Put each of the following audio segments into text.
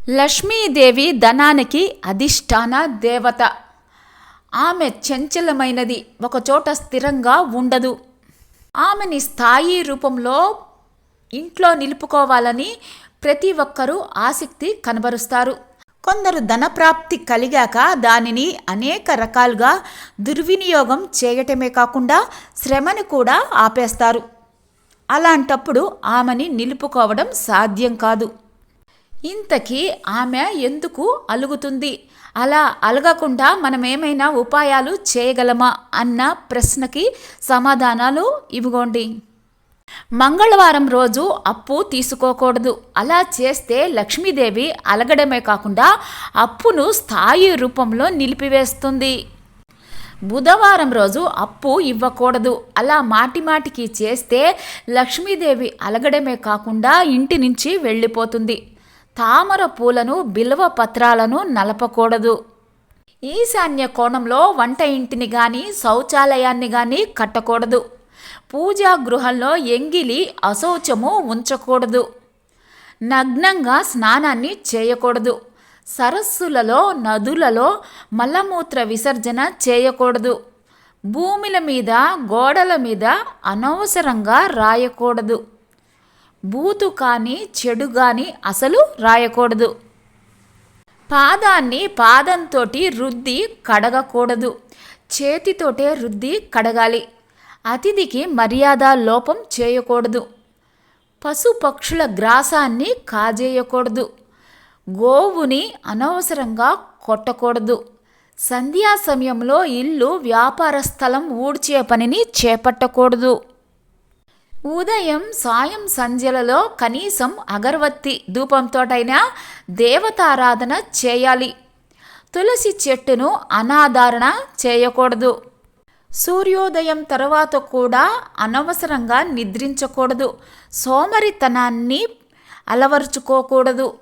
లక్ష్మీదేవి ధనానికి అధిష్టాన దేవత. ఆమె చంచలమైనది, ఒకచోట స్థిరంగా ఉండదు. ఆమెని స్థాయి రూపంలో ఇంట్లో నిలుపుకోవాలని ప్రతి ఒక్కరూ ఆసక్తి కనబరుస్తారు. కొందరు ధనప్రాప్తి కలిగాక దానిని అనేక రకాలుగా దుర్వినియోగం చేయటమే కాకుండా శ్రమను కూడా ఆపేస్తారు. అలాంటప్పుడు ఆమెని నిలుపుకోవడం సాధ్యం కాదు. ఇంతకీ ఆమె ఎందుకు అలుగుతుంది? అలా అలగకుండా మనమేమైనా ఉపాయాలు చేయగలమా అన్న ప్రశ్నకి సమాధానాలు ఇవిగోండి. మంగళవారం రోజు అప్పు తీసుకోకూడదు. అలా చేస్తే లక్ష్మీదేవి అలగడమే కాకుండా అప్పును స్థాయి రూపంలో నిలిపివేస్తుంది. బుధవారం రోజు అప్పు ఇవ్వకూడదు. అలా మాటిమాటికి చేస్తే లక్ష్మీదేవి అలగడమే కాకుండా ఇంటి నుంచి వెళ్ళిపోతుంది. తామర పూలను, బిల్వ పత్రాలను నలపకూడదు. ఈశాన్య కోణంలో వంట ఇంటిని కానీ శౌచాలయాన్ని కానీ కట్టకూడదు. పూజా గృహంలో ఎంగిలి, అశౌచము ఉంచకూడదు. నగ్నంగా స్నానాన్ని చేయకూడదు. సరస్సులలో, నదులలో మలమూత్ర విసర్జన చేయకూడదు. భూమిల మీద, గోడల మీద అనవసరంగా రాయకూడదు. బూతు కానీ చెడు కానీ అసలు రాయకూడదు. పాదాన్ని పాదంతో రుద్ది కడగకూడదు. చేతితోటే రుద్ది కడగాలి. అతిథికి మర్యాద లోపం చేయకూడదు. పశుపక్షుల గ్రాసాన్ని కాజేయకూడదు. గోవుని అనవసరంగా కొట్టకూడదు. సంధ్యా సమయంలో ఇల్లు, వ్యాపార స్థలం ఊడ్చే పనిని చేపట్టకూడదు. ఉదయం, సాయం సంధ్యలలో కనీసం అగరవత్తి ధూపంతోటైనా దేవతారాధన చేయాలి. తులసి చెట్టును అనాదరణ చేయకూడదు. సూర్యోదయం తర్వాత కూడా అనవసరంగా నిద్రించకూడదు. సోమరితనాన్ని అలవర్చుకోకూడదు.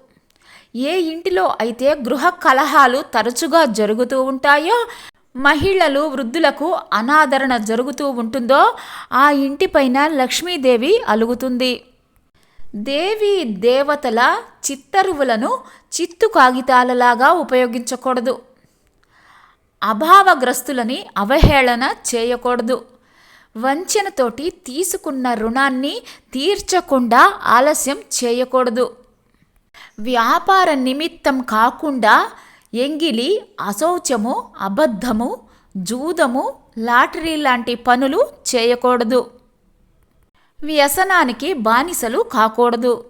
ఏ ఇంటిలో అయితే గృహ కలహాలు తరచుగా జరుగుతూ ఉంటాయో, మహిళలు, వృద్ధులకు అనాదరణ జరుగుతూ ఉంటుందో ఆ ఇంటిపైన లక్ష్మీదేవి అలుగుతుంది. దేవీ దేవతల చిత్తరువులను చిత్తు కాగితాలలాగా ఉపయోగించకూడదు. అభావగ్రస్తులని అవహేళన చేయకూడదు. వంచనతోటి తీసుకున్న రుణాన్ని తీర్చకుండా ఆలస్యం చేయకూడదు. వ్యాపార నిమిత్తం కాకుండా ఎంగిలి, అశౌచము, అబద్ధము, జూదము, లాటరీ లాంటి పనులు చేయకూడదు. వ్యసనానికి బానిసలు కాకూడదు.